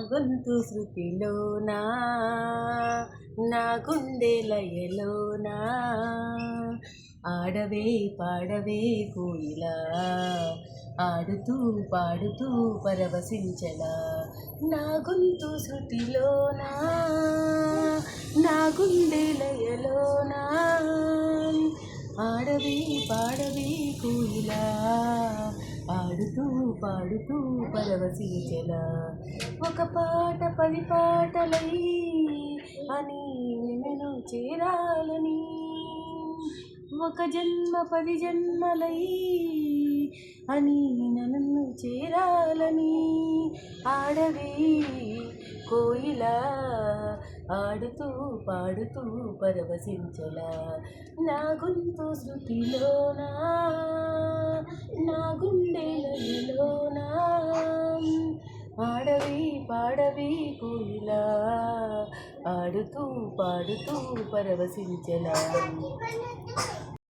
గొంతు శృతిలోనా నా గుండె లయలోనా ఆడవే పాడవే కోయిలా ఆడుతూ పాడుతూ పరవశించలా నా గొంతు శృతిలోనా నా గుండె లయలోనా ఆడవే పాడవే కోయిలా ఆడుతూ పాడుతూ పరవశించలా ఒక పాట 10 పాటలై అని నిన్ను చేరాలని ఒక జన్మ 10 జన్మలై అని నన్ను చేరాలని ఆడవే కోయిలా ఆడుతూ పాడుతూ పరవశించలా నా గొంతు శృతిలోనా నా గుండెలలోనా ఆడవి పాడవి కోయిలా ఆడుతూ పాడుతూ పరవశించలా